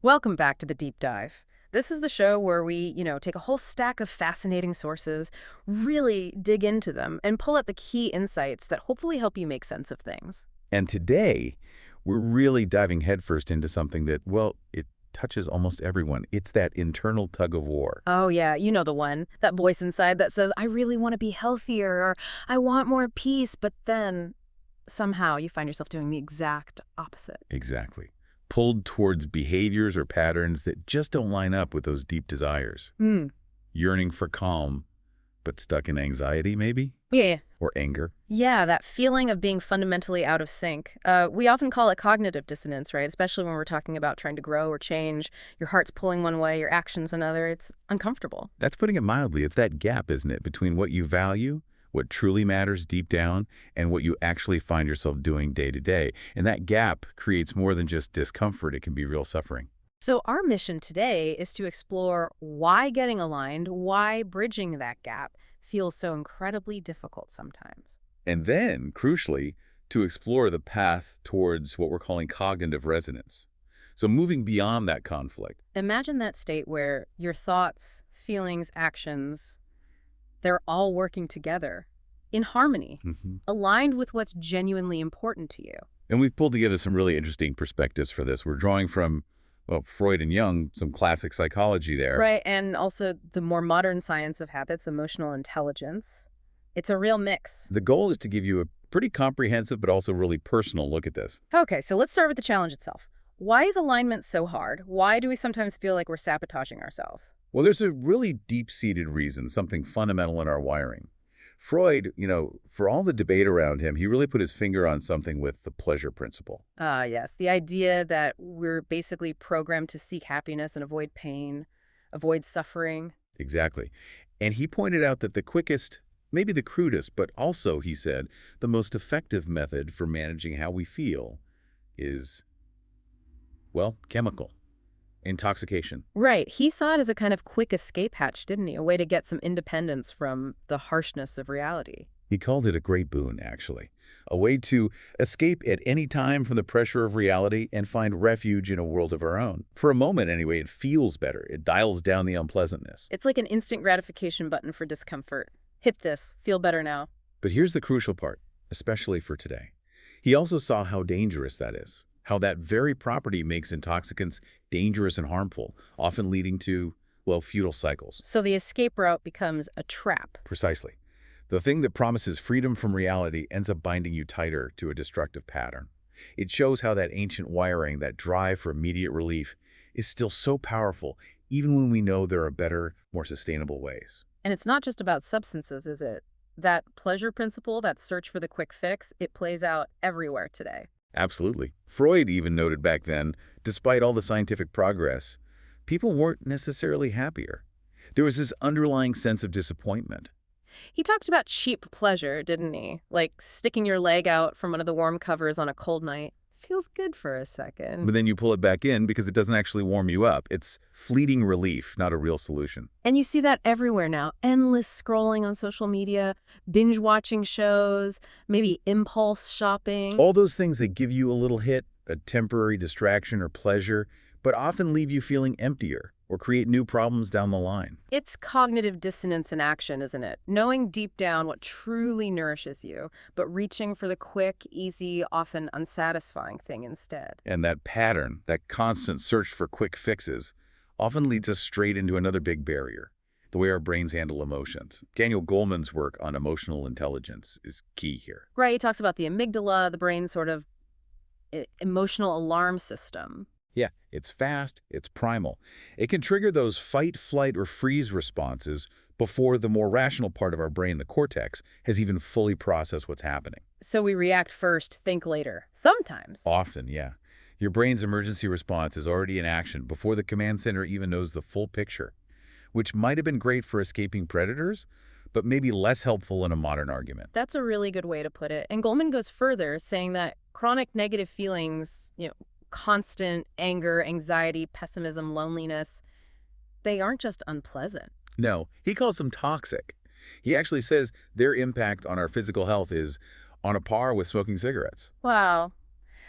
Welcome back to the Deep Dive. This is the show where we, take a whole stack of fascinating sources, really dig into them, and pull out the key insights that hopefully help you make sense of things. And today, we're really diving headfirst into something that, well, it touches almost everyone. It's that internal tug of war. Oh, yeah, you know the one. That voice inside that says, I really want to be healthier, or I want more peace, but then somehow you find yourself doing the exact opposite. Exactly. Pulled towards behaviors or patterns that just don't line up with those deep desires. Hmm. Yearning for calm, but stuck in anxiety, maybe? Yeah. Or anger. Yeah, that feeling of being fundamentally out of sync. We often call it cognitive dissonance, right? Especially when we're talking about trying to grow or change. Your heart's pulling one way, your actions another. It's uncomfortable. That's putting it mildly. It's that gap, isn't it, between what you value, what truly matters deep down, and what you actually find yourself doing day to day. And that gap creates more than just discomfort. It can be real suffering. So our mission today is to explore why getting aligned, why bridging that gap feels so incredibly difficult sometimes. And then, crucially, to explore the path towards what we're calling cognitive resonance. So moving beyond that conflict. Imagine that state where your thoughts, feelings, actions, they're all working together in harmony, aligned with what's genuinely important to you. And we've pulled together some really interesting perspectives for this. We're drawing from, well, Freud and Jung, some classic psychology there. Right, and also the more modern science of habits, emotional intelligence. It's a real mix. The goal is to give you a pretty comprehensive but also really personal look at this. Okay, so let's start with the challenge itself. Why is alignment so hard? Why do we sometimes feel like we're sabotaging ourselves? Well, there's a really deep-seated reason, something fundamental in our wiring. Freud, for all the debate around him, he really put his finger on something with the pleasure principle. Ah, yes, the idea that we're basically programmed to seek happiness and avoid pain, avoid suffering. Exactly. And he pointed out that the quickest, maybe the crudest, but also, he said, the most effective method for managing how we feel is, well, chemical. Intoxication. Right. He saw it as a kind of quick escape hatch, didn't he? A way to get some independence from the harshness of reality. He called it a great boon, actually. A way to escape at any time from the pressure of reality and find refuge in a world of our own. For a moment, anyway, it feels better. It dials down the unpleasantness. It's like an instant gratification button for discomfort. Hit this. Feel better now. But here's the crucial part, especially for today. He also saw how dangerous that is. How that very property makes intoxicants dangerous and harmful, often leading to, well, futile cycles. So the escape route becomes a trap. Precisely. The thing that promises freedom from reality ends up binding you tighter to a destructive pattern. It shows how that ancient wiring, that drive for immediate relief, is still so powerful, even when we know there are better, more sustainable ways. And it's not just about substances, is it? That pleasure principle, that search for the quick fix, it plays out everywhere today. Absolutely. Freud even noted back then, despite all the scientific progress, people weren't necessarily happier. There was this underlying sense of disappointment. He talked about cheap pleasure, didn't he? Like sticking your leg out from one of the warm covers on a cold night. Feels good for a second. But then you pull it back in because it doesn't actually warm you up. It's fleeting relief, not a real solution. And you see that everywhere now. Endless scrolling on social media, binge-watching shows, maybe impulse shopping. All those things that give you a little hit, a temporary distraction or pleasure, but often leave you feeling emptier or create new problems down the line. It's cognitive dissonance in action, isn't it? Knowing deep down what truly nourishes you, but reaching for the quick, easy, often unsatisfying thing instead. And that pattern, that constant search for quick fixes, often leads us straight into another big barrier, the way our brains handle emotions. Daniel Goleman's work on emotional intelligence is key here. Right, he talks about the amygdala, the brain's sort of emotional alarm system. Yeah, it's fast, it's primal. It can trigger those fight, flight, or freeze responses before the more rational part of our brain, the cortex, has even fully processed what's happening. So we react first, think later. Sometimes. Often, yeah. Your brain's emergency response is already in action before the command center even knows the full picture, which might have been great for escaping predators, but maybe less helpful in a modern argument. That's a really good way to put it. And Goleman goes further, saying that chronic negative feelings, constant anger, anxiety, pessimism, loneliness, they aren't just unpleasant. No, he calls them toxic. He actually says their impact on our physical health is on a par with smoking cigarettes. Wow.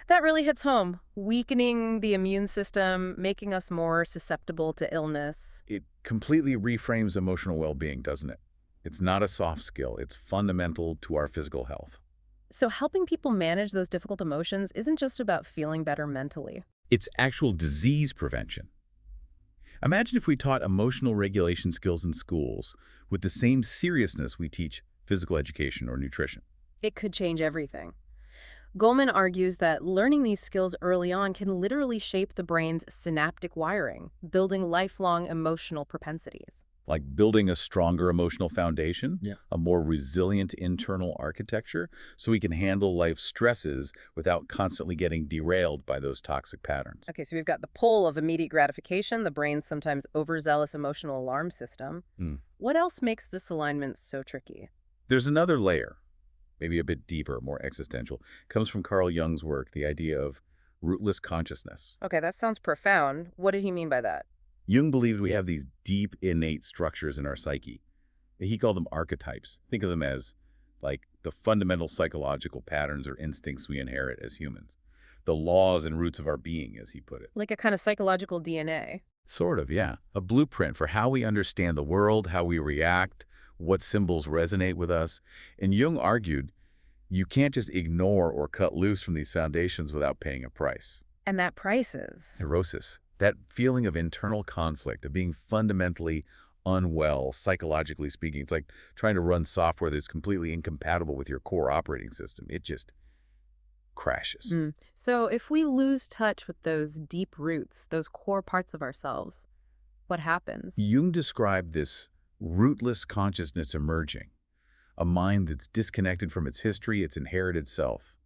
That really hits home. Weakening the immune system, making us more susceptible to illness. It completely reframes emotional well-being, doesn't it? It's not a soft skill. It's fundamental to our physical health. So helping people manage those difficult emotions isn't just about feeling better mentally. It's actual disease prevention. Imagine if we taught emotional regulation skills in schools with the same seriousness we teach physical education or nutrition. It could change everything. Goleman argues that learning these skills early on can literally shape the brain's synaptic wiring, building lifelong emotional propensities. Like building a stronger emotional foundation, Yeah. a more resilient internal architecture, so we can handle life's stresses without constantly getting derailed by those toxic patterns. Okay, so we've got the pull of immediate gratification, the brain's sometimes overzealous emotional alarm system. Hmm. What else makes this alignment so tricky? There's another layer, maybe a bit deeper, more existential, comes from Carl Jung's work, the idea of rootless consciousness. Okay, that sounds profound. What did he mean by that? Jung believed we have these deep, innate structures in our psyche. He called them archetypes. Think of them as, like, the fundamental psychological patterns or instincts we inherit as humans. The laws and roots of our being, as he put it. Like a kind of psychological DNA. Sort of, yeah. A blueprint for how we understand the world, how we react, what symbols resonate with us. And Jung argued, you can't just ignore or cut loose from these foundations without paying a price. And that price is. Neurosis, that feeling of internal conflict, of being fundamentally unwell, psychologically speaking. It's like trying to run software that's completely incompatible with your core operating system. It just crashes. So if we lose touch with those deep roots, those core parts of ourselves, what happens? Jung described this rootless consciousness emerging, a mind that's disconnected from its history, its inherited self.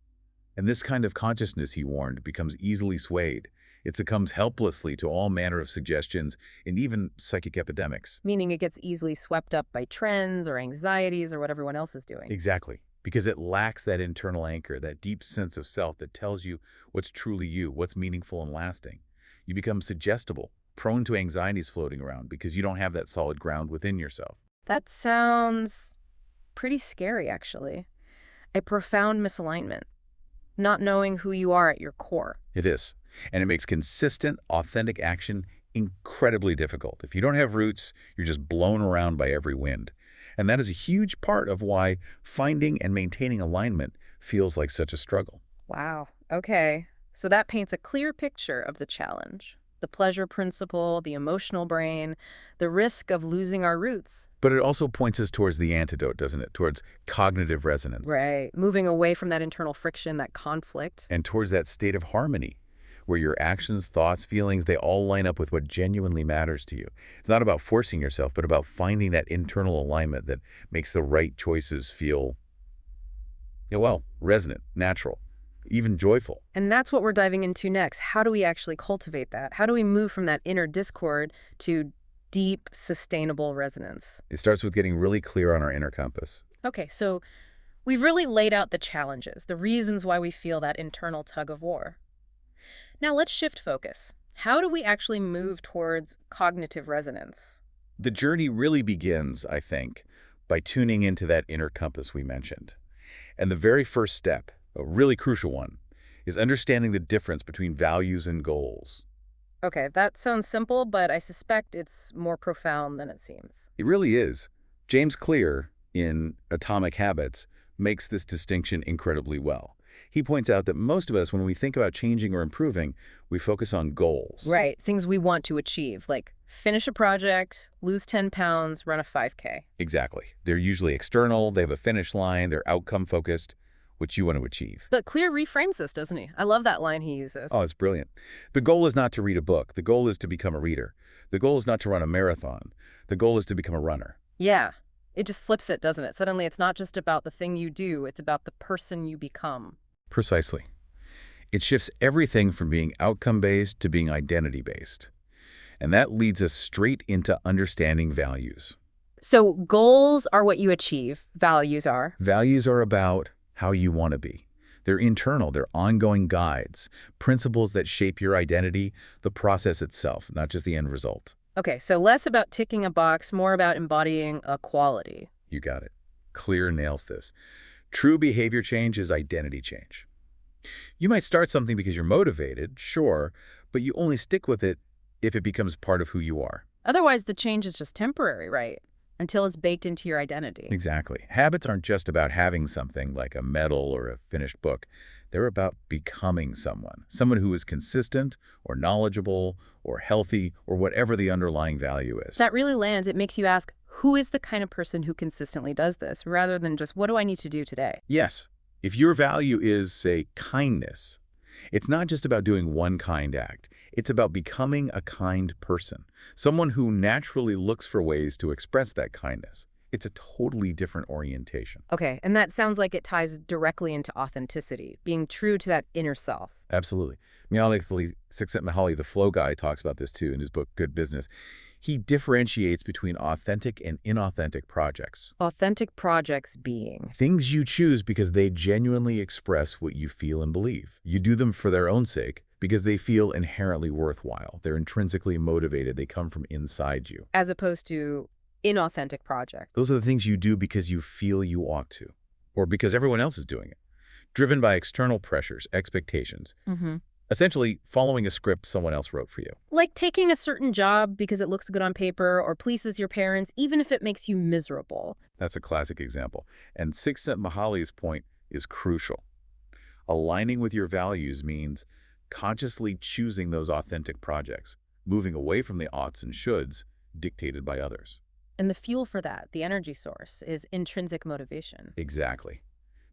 And this kind of consciousness, he warned, becomes easily swayed. It succumbs helplessly to all manner of suggestions and even psychic epidemics. Meaning it gets easily swept up by trends or anxieties or what everyone else is doing. Exactly. Because it lacks that internal anchor, that deep sense of self that tells you what's truly you, what's meaningful and lasting. You become suggestible, prone to anxieties floating around because you don't have that solid ground within yourself. That sounds pretty scary, actually. A profound misalignment. Not knowing who you are at your core. It is. And it makes consistent, authentic action incredibly difficult. If you don't have roots, you're just blown around by every wind. And that is a huge part of why finding and maintaining alignment feels like such a struggle. Wow. Okay. So that paints a clear picture of the challenge. The pleasure principle, the emotional brain, the risk of losing our roots. But it also points us towards the antidote, doesn't it? Towards cognitive resonance. Right. Moving away from that internal friction, that conflict. And towards that state of harmony, where your actions, thoughts, feelings, they all line up with what genuinely matters to you. It's not about forcing yourself, but about finding that internal alignment that makes the right choices feel, yeah, well, resonant, natural, even joyful. And that's what we're diving into next. How do we actually cultivate that? How do we move from that inner discord to deep, sustainable resonance? It starts with getting really clear on our inner compass. Okay, so we've really laid out the challenges, the reasons why we feel that internal tug of war. Now let's shift focus. How do we actually move towards cognitive resonance? The journey really begins, I think, by tuning into that inner compass we mentioned. And the very first step, a really crucial one, is understanding the difference between values and goals. Okay, that sounds simple, but I suspect it's more profound than it seems. It really is. James Clear, in Atomic Habits, makes this distinction incredibly well. He points out that most of us, when we think about changing or improving, we focus on goals. Right, things we want to achieve, like finish a project, lose 10 pounds, run a 5K. Exactly. They're usually external, they have a finish line, they're outcome-focused, which you want to achieve. But Clear reframes this, doesn't he? I love that line he uses. Oh, it's brilliant. The goal is not to read a book. The goal is to become a reader. The goal is not to run a marathon. The goal is to become a runner. Yeah, it just flips it, doesn't it? Suddenly it's not just about the thing you do, it's about the person you become. Precisely. It shifts everything from being outcome-based to being identity-based. And that leads us straight into understanding values. So goals are what you achieve, values are. Values are about how you want to be. They're internal, they're ongoing guides, principles that shape your identity, the process itself, not just the end result. Okay, so less about ticking a box, more about embodying a quality. You got it. Clear nails this. True behavior change is identity change. You might start something because you're motivated, sure, but you only stick with it if it becomes part of who you are. Otherwise, the change is just temporary, right? Until it's baked into your identity. Exactly. Habits aren't just about having something like a medal or a finished book. They're about becoming someone who is consistent or knowledgeable or healthy or whatever the underlying value is. That really lands. It makes you ask, who is the kind of person who consistently does this, rather than just, what do I need to do today? Yes, if your value is, say, kindness, it's not just about doing one kind act. It's about becoming a kind person, someone who naturally looks for ways to express that kindness. It's a totally different orientation. Okay, and that sounds like it ties directly into authenticity, being true to that inner self. Absolutely. Csikszentmihalyi, the flow guy, talks about this too in his book, Good Business. He differentiates between authentic and inauthentic projects. Authentic projects being. Things you choose because they genuinely express what you feel and believe. You do them for their own sake because they feel inherently worthwhile. They're intrinsically motivated. They come from inside you. As opposed to inauthentic projects. Those are the things you do because you feel you ought to, or because everyone else is doing it, driven by external pressures, expectations. Essentially, following a script someone else wrote for you. Like taking a certain job because it looks good on paper or pleases your parents, even if it makes you miserable. That's a classic example. And Csikszentmihalyi's point is crucial. Aligning with your values means consciously choosing those authentic projects, moving away from the oughts and shoulds dictated by others. And the fuel for that, the energy source, is intrinsic motivation. Exactly.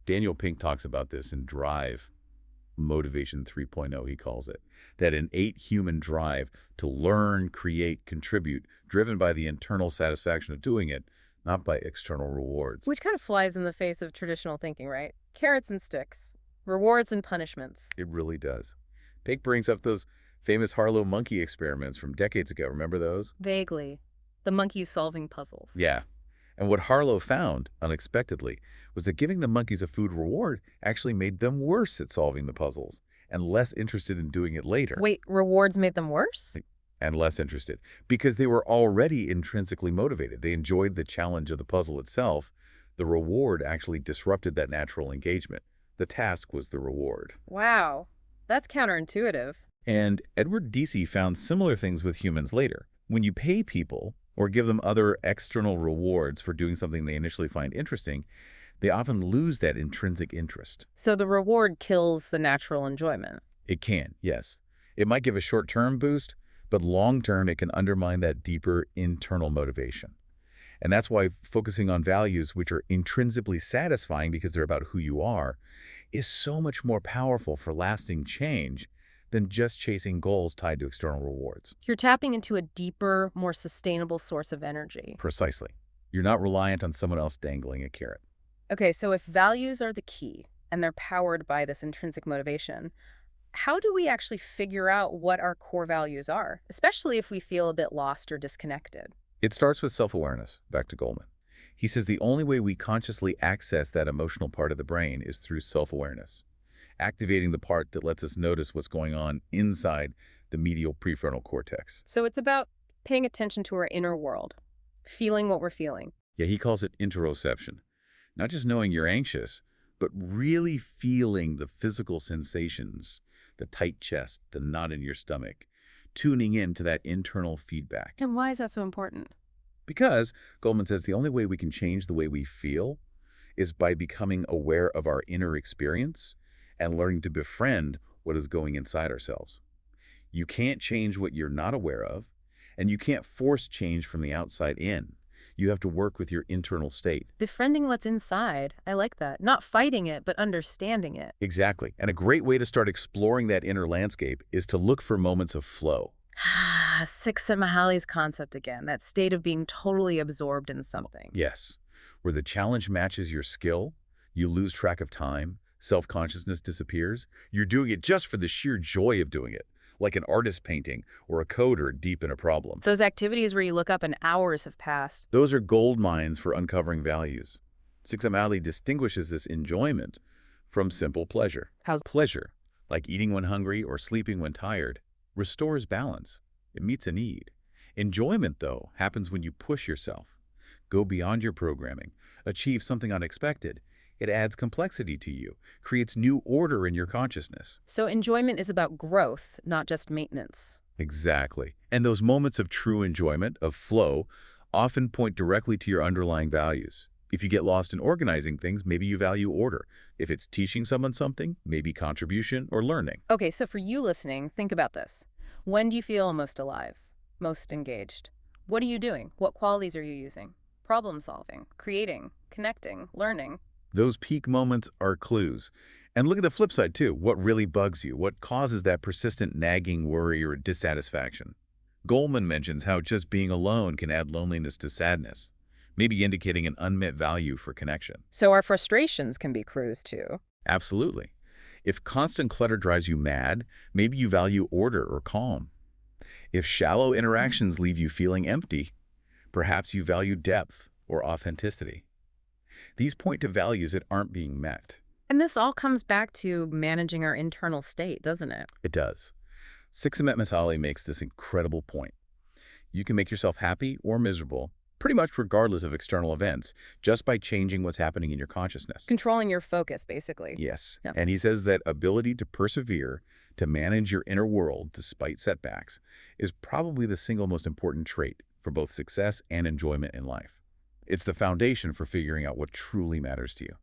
Daniel Pink talks about this in Drive, Motivation 3.0, he calls it. That innate human drive to learn, create, contribute, driven by the internal satisfaction of doing it, not by external rewards. Which kind of flies in the face of traditional thinking, right? Carrots and sticks, rewards and punishments. It really does. Pink brings up those famous Harlow monkey experiments from decades ago. Remember those? Vaguely. The monkeys solving puzzles. Yeah. And what Harlow found, unexpectedly, was that giving the monkeys a food reward actually made them worse at solving the puzzles and less interested in doing it later. Wait, rewards made them worse? And less interested, because they were already intrinsically motivated. They enjoyed the challenge of the puzzle itself. The reward actually disrupted that natural engagement. The task was the reward. Wow, that's counterintuitive. And Edward Deci found similar things with humans later. When you pay people or give them other external rewards for doing something they initially find interesting, they often lose that intrinsic interest. So the reward kills the natural enjoyment. It can, yes. It might give a short-term boost, but long-term it can undermine that deeper internal motivation. And that's why focusing on values which are intrinsically satisfying because they're about who you are is so much more powerful for lasting change than just chasing goals tied to external rewards. You're tapping into a deeper, more sustainable source of energy. Precisely. You're not reliant on someone else dangling a carrot. Okay, so if values are the key and they're powered by this intrinsic motivation, how do we actually figure out what our core values are, especially if we feel a bit lost or disconnected? It starts with self-awareness, back to Goldman. He says the only way we consciously access that emotional part of the brain is through self-awareness, activating the part that lets us notice what's going on inside the medial prefrontal cortex. So it's about paying attention to our inner world, feeling what we're feeling. Yeah, he calls it interoception. Not just knowing you're anxious, but really feeling the physical sensations, the tight chest, the knot in your stomach, tuning in to that internal feedback. And why is that so important? Because, Goldman says, the only way we can change the way we feel is by becoming aware of our inner experience and learning to befriend what is going inside ourselves. You can't change what you're not aware of, and you can't force change from the outside in. You have to work with your internal state. Befriending what's inside. I like that. Not fighting it, but understanding it. Exactly. And a great way to start exploring that inner landscape is to look for moments of flow. Csikszentmihalyi's concept again, that state of being totally absorbed in something. Yes. Where the challenge matches your skill, you lose track of time, self-consciousness disappears. You're doing it just for the sheer joy of doing it, like an artist painting or a coder deep in a problem. Those activities where you look up and hours have passed. Those are gold mines for uncovering values. Csikszentmihalyi distinguishes this enjoyment from simple pleasure. How's Pleasure, like eating when hungry or sleeping when tired, restores balance. It meets a need. Enjoyment, though, happens when you push yourself, go beyond your programming, achieve something unexpected, It adds complexity to you, creates new order in your consciousness. So enjoyment is about growth, not just maintenance. Exactly. And those moments of true enjoyment, of flow, often point directly to your underlying values. If you get lost in organizing things, maybe you value order. If it's teaching someone something, maybe contribution or learning. Okay, so for you listening, think about this. When do you feel most alive, most engaged? What are you doing? What qualities are you using? Problem solving, creating, connecting, learning. Those peak moments are clues. And look at the flip side, too. What really bugs you? What causes that persistent nagging worry or dissatisfaction? Goleman mentions how just being alone can add loneliness to sadness, maybe indicating an unmet value for connection. So our frustrations can be clues too. Absolutely. If constant clutter drives you mad, maybe you value order or calm. If shallow interactions leave you feeling empty, perhaps you value depth or authenticity. These point to values that aren't being met. And this all comes back to managing our internal state, doesn't it? It does. Csikszentmihalyi makes this incredible point. You can make yourself happy or miserable, pretty much regardless of external events, just by changing what's happening in your consciousness. Controlling your focus, basically. Yes. Yeah. And he says that ability to persevere, to manage your inner world despite setbacks, is probably the single most important trait for both success and enjoyment in life. It's the foundation for figuring out what truly matters to you.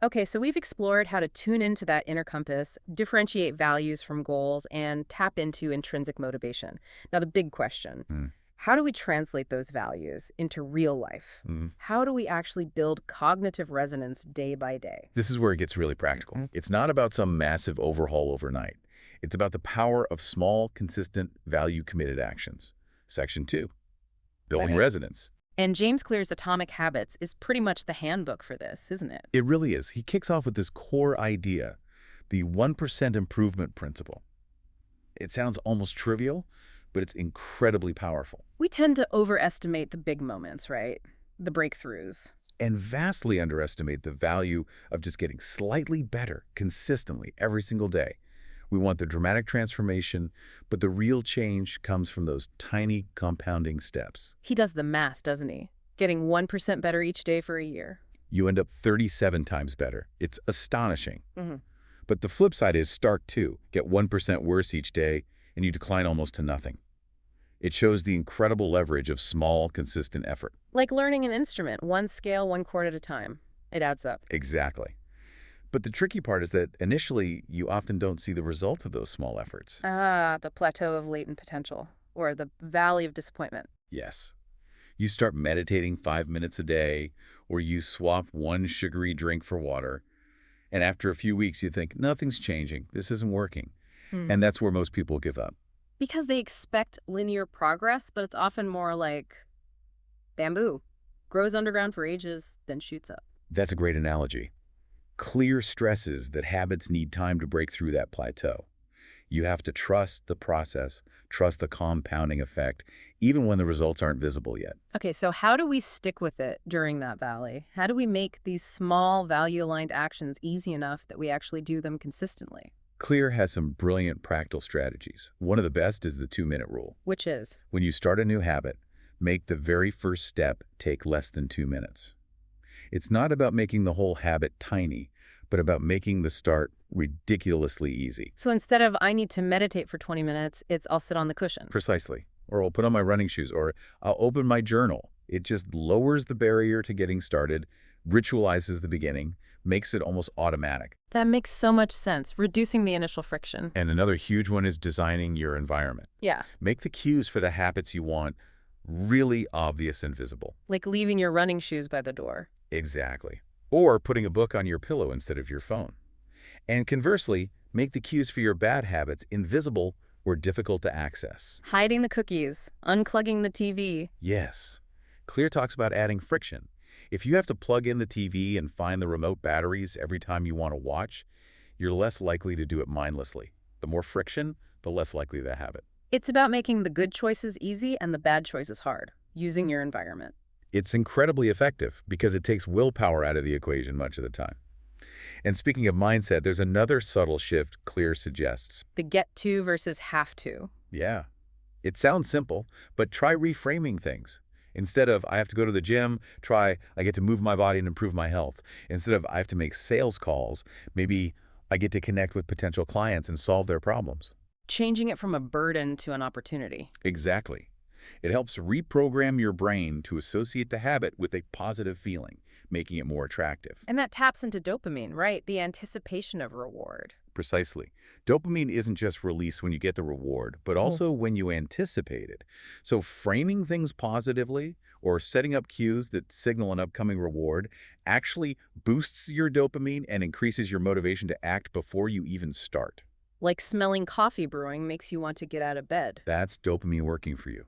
Okay, so we've explored how to tune into that inner compass, differentiate values from goals, and tap into intrinsic motivation. Now, the big question, how do we translate those values into real life? How do we actually build cognitive resonance day by day? This is where it gets really practical. It's not about some massive overhaul overnight. It's about the power of small, consistent, value-committed actions. Section 2, building resonance. And James Clear's Atomic Habits is pretty much the handbook for this, isn't it? It really is. He kicks off with this core idea, the 1% improvement principle. It sounds almost trivial, but it's incredibly powerful. We tend to overestimate the big moments, right? The breakthroughs. And vastly underestimate the value of just getting slightly better consistently every single day. We want the dramatic transformation, but the real change comes from those tiny compounding steps. He does the math, doesn't he? Getting 1% better each day for a year. You end up 37 times better. It's astonishing. But the flip side is stark too. Get 1% worse each day, and you decline almost to nothing. It shows the incredible leverage of small, consistent effort. Like learning an instrument, one scale, one chord at a time. It adds up. Exactly. But the tricky part is that initially, you often don't see the results of those small efforts. Ah, the plateau of latent potential, or the valley of disappointment. Yes. You start meditating 5 minutes a day, or you swap one sugary drink for water, and after a few weeks you think, nothing's changing, this isn't working. And that's where most people give up. Because they expect linear progress, but it's often more like bamboo. Grows underground for ages, then shoots up. That's a great analogy. Clear stresses that habits need time to break through that plateau. You have to trust the process, trust the compounding effect, even when the results aren't visible yet. Okay, so how do we stick with it during that valley? How do we make these small value-aligned actions easy enough that we actually do them consistently? Clear has some brilliant practical strategies. One of the best is the 2-minute rule. Which is? When you start a new habit, make the very first step take less than 2 minutes. It's not about making the whole habit tiny, but about making the start ridiculously easy. So instead of I need to meditate for 20 minutes, it's I'll sit on the cushion. Precisely. Or I'll put on my running shoes, or I'll open my journal. It just lowers the barrier to getting started, ritualizes the beginning, makes it almost automatic. That makes so much sense, reducing the initial friction. And another huge one is designing your environment. Yeah. Make the cues for the habits you want really obvious and visible. Like leaving your running shoes by the door. Exactly. Or putting a book on your pillow instead of your phone. And conversely, make the cues for your bad habits invisible or difficult to access. Hiding the cookies, unclugging the TV. Yes. Clear talks about adding friction. If you have to plug in the TV and find the remote batteries every time you want to watch, you're less likely to do it mindlessly. The more friction, the less likely the habit. It's about making the good choices easy and the bad choices hard, using your environment. It's incredibly effective because it takes willpower out of the equation much of the time. And speaking of mindset, there's another subtle shift Clear suggests. The get to versus have to. Yeah. It sounds simple, but try reframing things. Instead of, I have to go to the gym, try, I get to move my body and improve my health. Instead of, I have to make sales calls, maybe I get to connect with potential clients and solve their problems. Changing it from a burden to an opportunity. Exactly. It helps reprogram your brain to associate the habit with a positive feeling, making it more attractive. And that taps into dopamine, right? The anticipation of reward. Precisely. Dopamine isn't just released when you get the reward, but also when you anticipate it. So framing things positively or setting up cues that signal an upcoming reward actually boosts your dopamine and increases your motivation to act before you even start. Like smelling coffee brewing makes you want to get out of bed. That's dopamine working for you.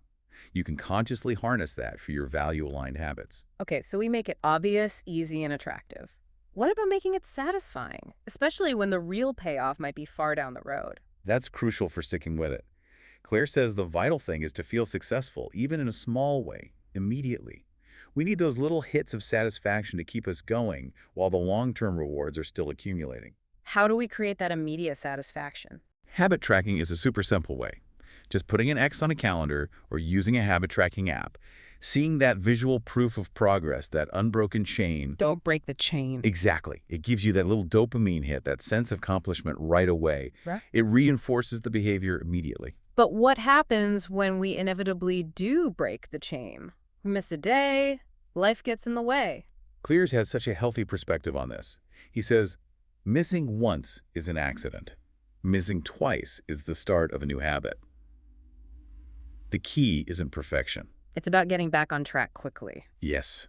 You can consciously harness that for your value-aligned habits. Okay, so we make it obvious, easy, and attractive. What about making it satisfying, especially when the real payoff might be far down the road? That's crucial for sticking with it. Claire says the vital thing is to feel successful, even in a small way, immediately. We need those little hits of satisfaction to keep us going while the long-term rewards are still accumulating. How do we create that immediate satisfaction? Habit tracking is a super simple way. Just putting an X on a calendar or using a habit tracking app, seeing that visual proof of progress, that unbroken chain. Don't break the chain. Exactly. It gives you that little dopamine hit, that sense of accomplishment right away. Right. It reinforces the behavior immediately. But what happens when we inevitably do break the chain? We miss a day, life gets in the way. Clears has such a healthy perspective on this. He says, missing once is an accident. Missing twice is the start of a new habit. The key isn't perfection. It's about getting back on track quickly. Yes.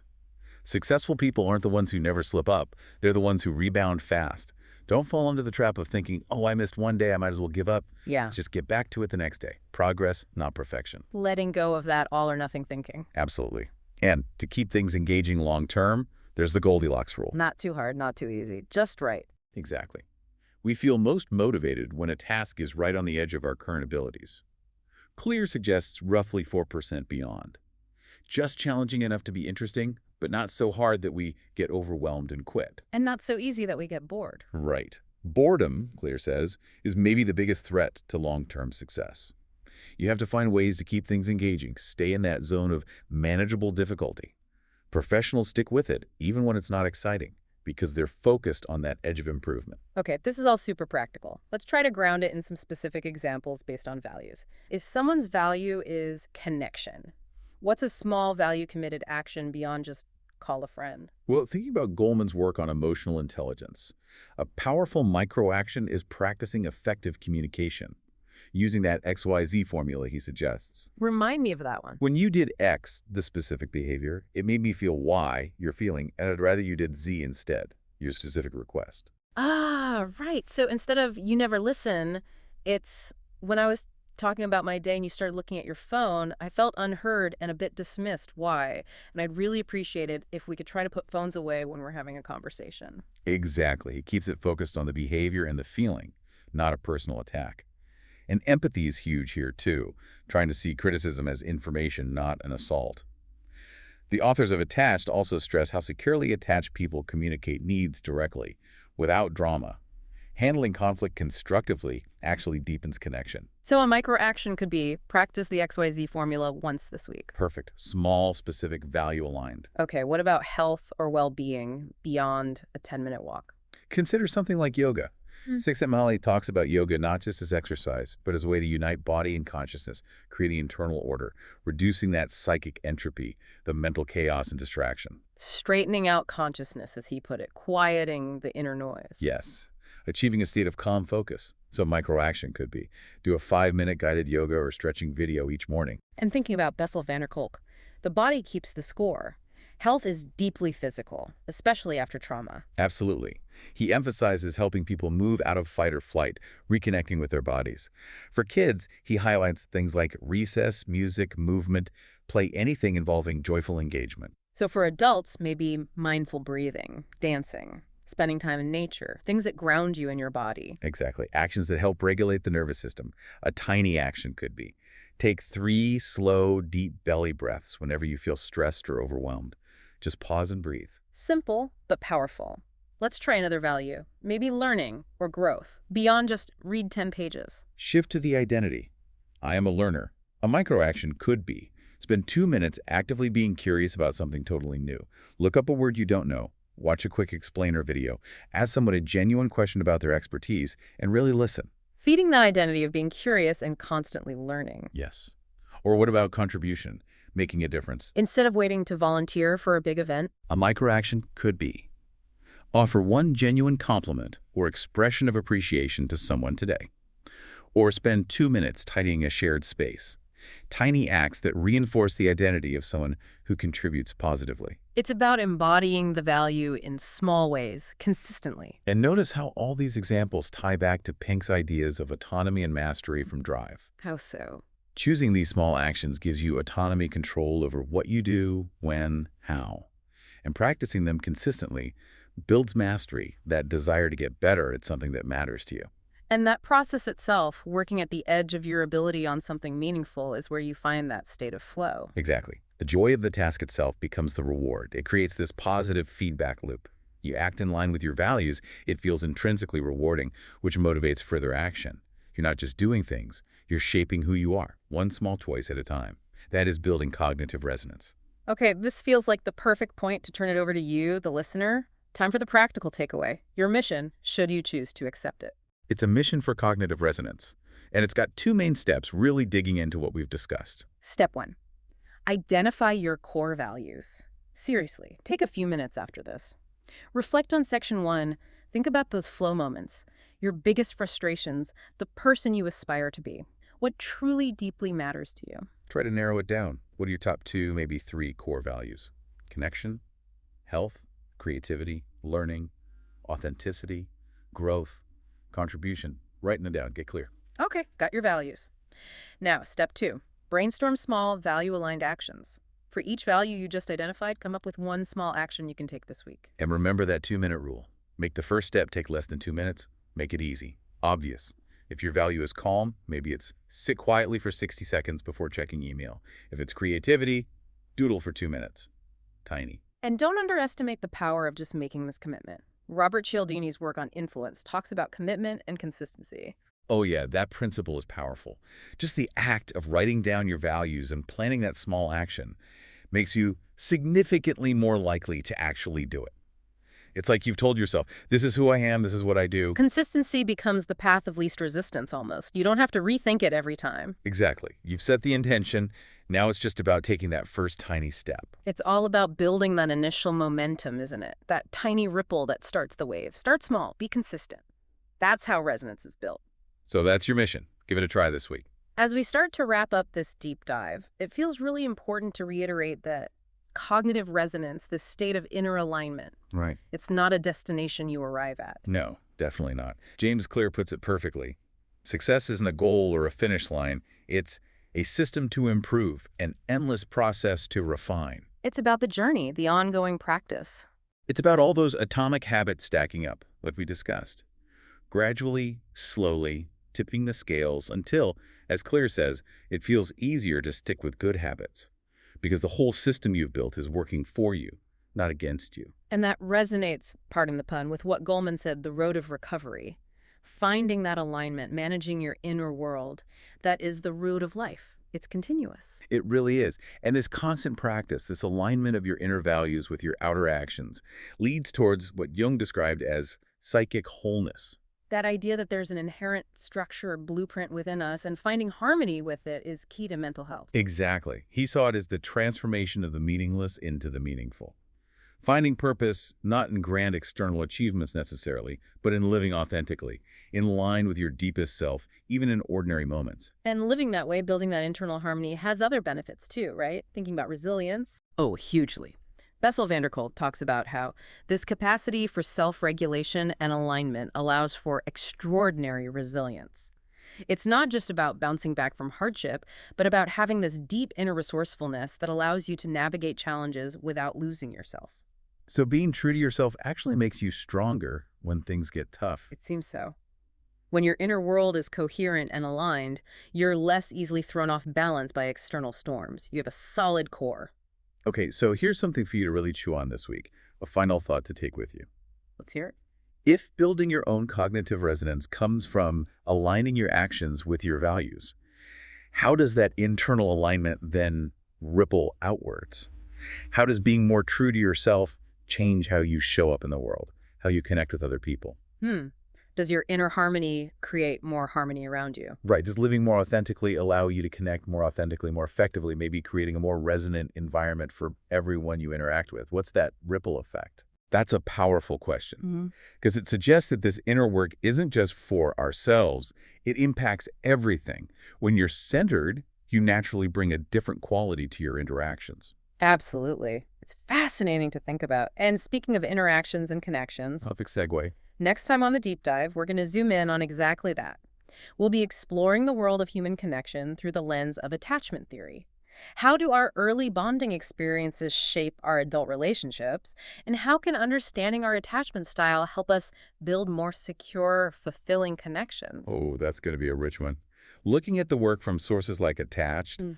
Successful people aren't the ones who never slip up. They're the ones who rebound fast. Don't fall into the trap of thinking, oh, I missed one day, I might as well give up. Yeah. Just get back to it the next day. Progress, not perfection. Letting go of that all or nothing thinking. Absolutely. And to keep things engaging long term, there's the Goldilocks rule. Not too hard, not too easy. Just right. Exactly. We feel most motivated when a task is right on the edge of our current abilities. Clear suggests roughly 4% beyond. Just challenging enough to be interesting, but not so hard that we get overwhelmed and quit. And not so easy that we get bored. Right. Boredom, Clear says, is maybe the biggest threat to long-term success. You have to find ways to keep things engaging, stay in that zone of manageable difficulty. Professionals stick with it, even when it's not exciting, because they're focused on that edge of improvement. Okay, this is all super practical. Let's try to ground it in some specific examples based on values. If someone's value is connection, what's a small value-committed action beyond just call a friend? Well, thinking about Goleman's work on emotional intelligence, a powerful micro-action is practicing effective communication, using that XYZ formula he suggests. Remind me of that one. When you did X, the specific behavior, it made me feel Y, you're feeling, and I'd rather you did Z instead, your specific request. Ah, right. So instead of you never listen, it's when I was talking about my day and you started looking at your phone, I felt unheard and a bit dismissed. Why? And I'd really appreciate it if we could try to put phones away when we're having a conversation. Exactly. He keeps it focused on the behavior and the feeling, not a personal attack. And empathy is huge here, too, trying to see criticism as information, not an assault. The authors of Attached also stress how securely attached people communicate needs directly, without drama. Handling conflict constructively actually deepens connection. So a micro-action could be practice the XYZ formula once this week. Perfect. Small, specific, value-aligned. Okay, what about health or well-being beyond a 10-minute walk? Consider something like yoga. Csikszentmihalyi Mali talks about yoga not just as exercise, but as a way to unite body and consciousness, creating internal order, reducing that psychic entropy, the mental chaos and distraction. Straightening out consciousness, as he put it, quieting the inner noise. Yes. Achieving a state of calm focus. So micro-action could be do a 5-minute guided yoga or stretching video each morning. And thinking about Bessel van der Kolk, the body keeps the score. Health is deeply physical, especially after trauma. Absolutely. He emphasizes helping people move out of fight or flight, reconnecting with their bodies. For kids, he highlights things like recess, music, movement, play anything involving joyful engagement. So for adults, maybe mindful breathing, dancing, spending time in nature, things that ground you in your body. Exactly. Actions that help regulate the nervous system. A tiny action could be take 3 slow, deep belly breaths whenever you feel stressed or overwhelmed. Just pause and breathe. Simple, but powerful. Let's try another value, maybe learning or growth, beyond just read 10 pages. Shift to the identity. I am a learner. A micro-action could be Spend 2 minutes actively being curious about something totally new. Look up a word you don't know. Watch a quick explainer video. Ask someone a genuine question about their expertise and really listen. Feeding that identity of being curious and constantly learning. Yes. Or what about contribution? Making a difference. Instead of waiting to volunteer for a big event. A microaction could be offer one genuine compliment or expression of appreciation to someone today. Or spend 2 minutes tidying a shared space. Tiny acts that reinforce the identity of someone who contributes positively. It's about embodying the value in small ways, consistently. And notice how all these examples tie back to Pink's ideas of autonomy and mastery from Drive. How so? Choosing these small actions gives you autonomy, control over what you do, when, how. And practicing them consistently builds mastery, that desire to get better at something that matters to you. And that process itself, working at the edge of your ability on something meaningful, is where you find that state of flow. Exactly. The joy of the task itself becomes the reward. It creates this positive feedback loop. You act in line with your values, it feels intrinsically rewarding, which motivates further action. You're not just doing things, you're shaping who you are, one small choice at a time. That is building cognitive resonance. Okay, this feels like the perfect point to turn it over to you, the listener. Time for the practical takeaway. Your mission, should you choose to accept it. It's a mission for cognitive resonance, and it's got 2 main steps really digging into what we've discussed. Step 1. Identify your core values. Seriously, take a few minutes after this. Reflect on Section 1. Think about those flow moments, your biggest frustrations, the person you aspire to be, what truly deeply matters to you. Try to narrow it down. What are your top 2, maybe 3 core values? Connection, health, creativity, learning, authenticity, growth, contribution. Writing it down. Get clear. Okay, got your values. Now, step 2. Brainstorm small, value-aligned actions. For each value you just identified, come up with one small action you can take this week. And remember that 2-minute rule. Make the first step take less than 2 minutes. Make it easy. Obvious. If your value is calm, maybe it's sit quietly for 60 seconds before checking email. If it's creativity, doodle for 2 minutes. Tiny. And don't underestimate the power of just making this commitment. Robert Cialdini's work on influence talks about commitment and consistency. Oh yeah, that principle is powerful. Just the act of writing down your values and planning that small action makes you significantly more likely to actually do it. It's like you've told yourself, this is who I am, this is what I do. Consistency becomes the path of least resistance almost. You don't have to rethink it every time. Exactly. You've set the intention. Now it's just about taking that first tiny step. It's all about building that initial momentum, isn't it? That tiny ripple that starts the wave. Start small, be consistent. That's how resonance is built. So that's your mission. Give it a try this week. As we start to wrap up this deep dive, it feels really important to reiterate that cognitive resonance, this state of inner alignment, Right. it's not a destination you arrive at. No, definitely not. James Clear puts it perfectly. Success isn't a goal or a finish line. It's a system to improve, an endless process to refine. It's about the journey, the ongoing practice. It's about all those atomic habits stacking up, what we discussed. Gradually, slowly, tipping the scales until, as Clear says, it feels easier to stick with good habits. Because the whole system you've built is working for you, not against you. And that resonates, pardon the pun, with what Goleman said, the road of recovery. Finding that alignment, managing your inner world, that is the root of life. It's continuous. It really is. And this constant practice, this alignment of your inner values with your outer actions, leads towards what Jung described as psychic wholeness. That idea that there's an inherent structure or blueprint within us, and finding harmony with it is key to mental health. Exactly. He saw it as the transformation of the meaningless into the meaningful. Finding purpose not in grand external achievements necessarily, but in living authentically, in line with your deepest self, even in ordinary moments. And living that way, building that internal harmony, has other benefits too, right? Thinking about resilience. Oh, hugely. Bessel van der Kolk talks about how this capacity for self-regulation and alignment allows for extraordinary resilience. It's not just about bouncing back from hardship, but about having this deep inner resourcefulness that allows you to navigate challenges without losing yourself. So being true to yourself actually makes you stronger when things get tough. It seems so. When your inner world is coherent and aligned, you're less easily thrown off balance by external storms. You have a solid core. Okay, so here's something for you to really chew on this week, a final thought to take with you. Let's hear it. If building your own cognitive resonance comes from aligning your actions with your values, how does that internal alignment then ripple outwards. How does being more true to yourself change how you show up in the world, how you connect with other people? Hmm. Does your inner harmony create more harmony around you? Right. Does living more authentically allow you to connect more authentically, more effectively, maybe creating a more resonant environment for everyone you interact with? What's that ripple effect? That's a powerful question Mhm. because it suggests that this inner work isn't just for ourselves. It impacts everything. When you're centered, you naturally bring a different quality to your interactions. Absolutely. It's fascinating to think about. And speaking of interactions and connections, Perfect segue. next time on the deep dive, we're going to zoom in on exactly that. We'll be exploring the world of human connection through the lens of attachment theory. How do our early bonding experiences shape our adult relationships? And how can understanding our attachment style help us build more secure, fulfilling connections? Oh, that's going to be a rich one. Looking at the work from sources like Attached, Mm.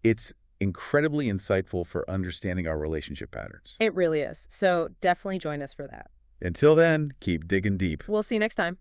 it's incredibly insightful for understanding our relationship patterns. It really is. So definitely join us for that. Until then, keep digging deep. We'll see you next time.